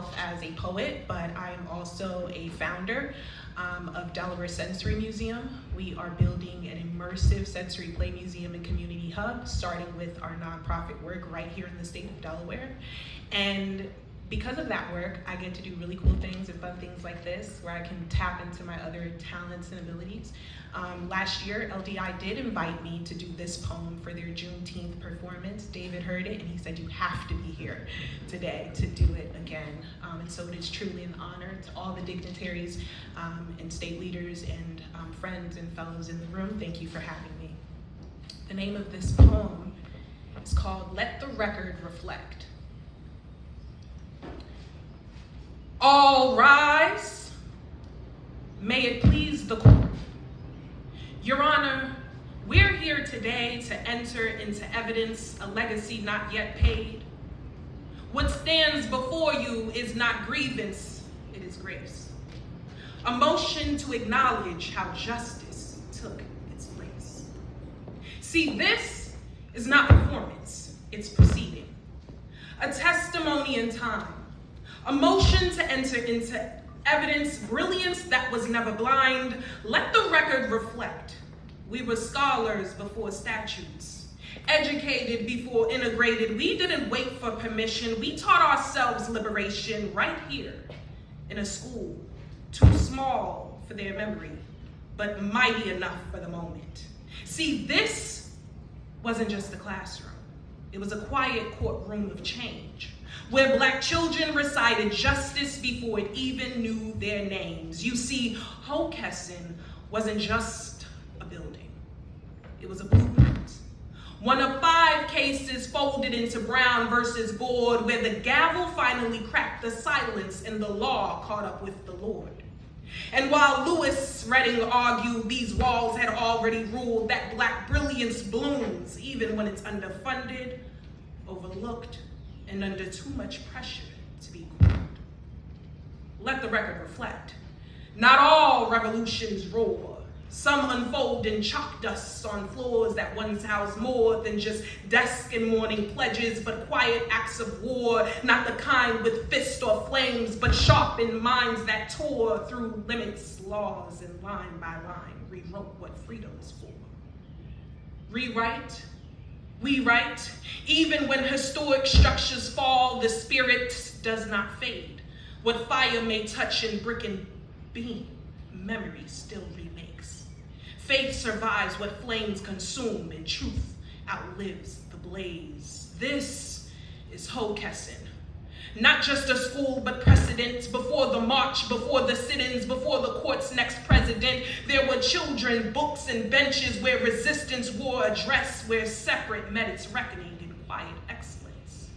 myself as a poet, but I am also a founder of Delaware Sensory Museum. We are building an immersive sensory play museum and community hub, starting with our nonprofit work right here in the state of Delaware. And because of that work, I get to do really cool things and fun things like this, where I can tap into my other talents and abilities. Last year, LDI did invite me to do this poem for their Juneteenth performance. David heard it and he said, you have to be here today to do it again. And so it is truly an honor to all the dignitaries and state leaders and friends and fellows in the room. Thank you for having me. The name of this poem is called Let the Record Reflect. All rise. May it please the court. Your Honor, we're here today to enter into evidence a legacy not yet paid. What stands before you is not grievance, it is grace. A motion to acknowledge how justice took its place. See, this is not performance, it's proceeding. A testimony in time. A motion to enter into evidence, brilliance that was never blind. Let the record reflect. We were scholars before statutes, educated before integrated. We didn't wait for permission. We taught ourselves liberation right here in a school, too small for their memory, but mighty enough for the moment. See, this wasn't just a classroom. It was a quiet courtroom of change, where Black children recited justice before it even knew their names. You see, Hockessin wasn't just a building. It was a blueprint. One of 5 cases folded into Brown versus Board, where the gavel finally cracked the silence and the law caught up with the Lord. And while Lewis Redding argued these walls had already ruled that Black brilliance blooms even when it's underfunded, overlooked, and under too much pressure to be cooled. Let the record reflect. Not all revolutions roar. Some unfold in chalk dust on floors that once housed more than just desk and morning pledges, but quiet acts of war, not the kind with fists or flames, but sharpened minds that tore through limits, laws, and line by line rewrote what freedom is for. Rewrite. We write, even when historic structures fall, the spirit does not fade. What fire may touch in brick and beam, memory still remakes. Faith survives what flames consume, and truth outlives the blaze. This is Hockessin. Not just a school, but precedent. Before the march, before the sit-ins, before the court's next president, there were children, books, and benches where resistance wore a dress, where separate met its reckoning in quiet excellence.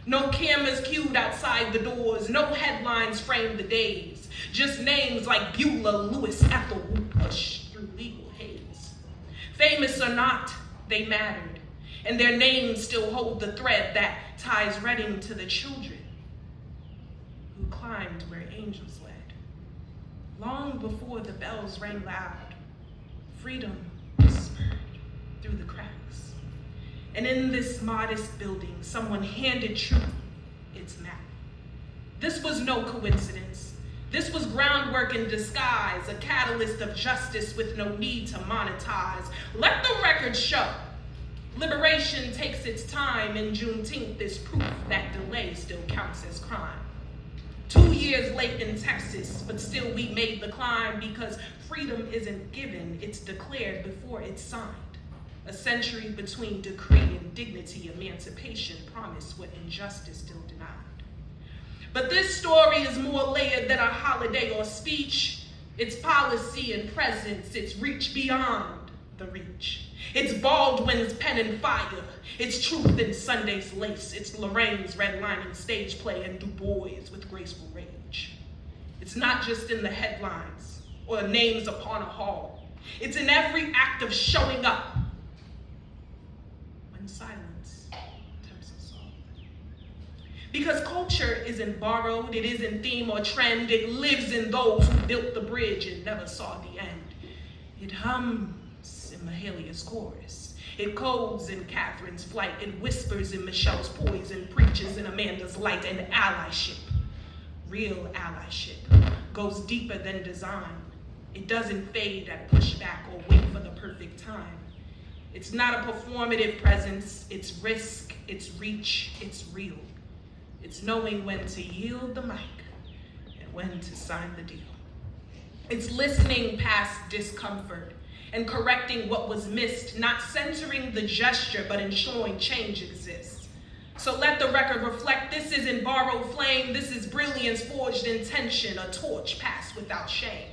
No cameras queued outside the doors, no headlines framed the days, just names like Beulah, Lewis, Ethel, who pushed through legal haze. Famous or not, they mattered, and their names still hold the thread that ties Redding to the children who climbed where angels led. Long before the bells rang loud, freedom whispered through the cracks. And in this modest building, someone handed truth its map. This was no coincidence. This was groundwork in disguise, a catalyst of justice with no need to monetize. Let the record show. Liberation takes its time, and Juneteenth is proof that delay still counts as crime. 2 years late in Texas, but still we made the climb, because freedom isn't given, it's declared before it's signed. A century between decree and dignity, emancipation promised what injustice still denied. But this story is more layered than a holiday or speech. It's policy and presence, it's reach beyond the reach. It's Baldwin's pen and fire. It's truth in Sunday's lace. It's Lorraine's redlining stage play and Du Bois with graceful rage. It's not just in the headlines or names upon a hall. It's in every act of showing up when silence tempts us all. Because culture isn't borrowed, it isn't theme or trend. It lives in those who built the bridge and never saw the end. It hums in Mahalia's chorus. It codes in Catherine's flight. It whispers in Michelle's poise and preaches in Amanda's light and allyship. Real allyship goes deeper than design. It doesn't fade at pushback or wait for the perfect time. It's not a performative presence, it's risk, it's reach, it's real. It's knowing when to yield the mic and when to sign the deal. It's listening past discomfort and correcting what was missed, not censoring the gesture, but ensuring change exists. So let the record reflect, this isn't borrowed flame, this is brilliance forged in tension, a torch passed without shame.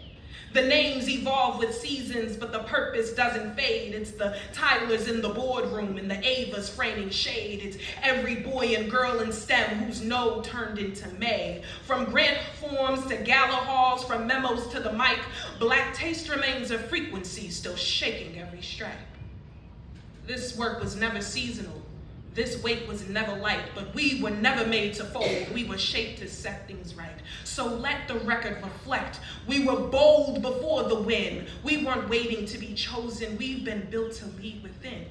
The names evolve with seasons, but the purpose doesn't fade. It's the Tylers in the boardroom and the Avas framing shade. It's every boy and girl in STEM whose no turned into May. From grant forms to gala halls, from memos to the mic, Black taste remains a frequency still shaking every stripe. This work was never seasonal. This weight was never light, but we were never made to fold. We were shaped to set things right. So let the record reflect. We were bold before the win. We weren't waiting to be chosen. We've been built to lead within.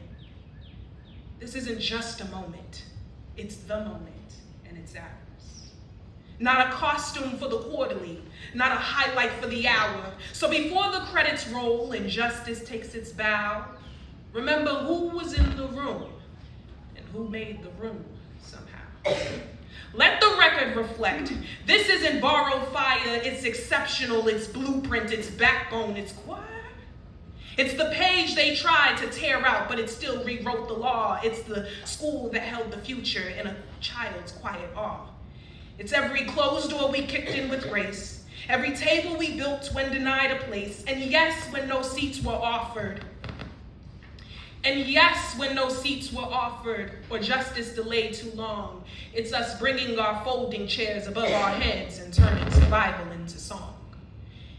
This isn't just a moment. It's the moment, and it's ours. Not a costume for the quarterly, not a highlight for the hour. So before the credits roll and justice takes its bow, remember who was in the room. Who made the room somehow. Let the record reflect. This isn't borrowed fire, it's exceptional, it's blueprint, it's backbone, it's quiet. It's the page they tried to tear out, but it still rewrote the law. It's the school that held the future in a child's quiet awe. It's every closed door we kicked in with grace, every table we built when denied a place, and yes, when no seats were offered. And yes, when no seats were offered or justice delayed too long, it's us bringing our folding chairs above our heads and turning survival into song.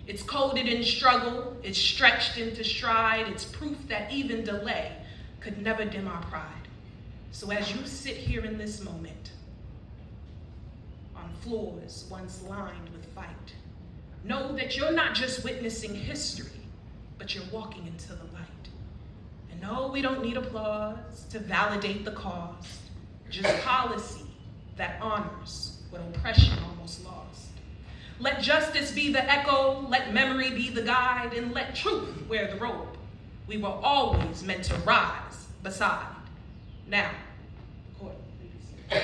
It's coded in struggle, it's stretched into stride, it's proof that even delay could never dim our pride. So as you sit here in this moment, on floors once lined with fight, know that you're not just witnessing history, but you're walking into the light. No, we don't need applause to validate the cause, just policy that honors what oppression almost lost. Let justice be the echo, let memory be the guide, and let truth wear the robe. We were always meant to rise beside. Now, court, please.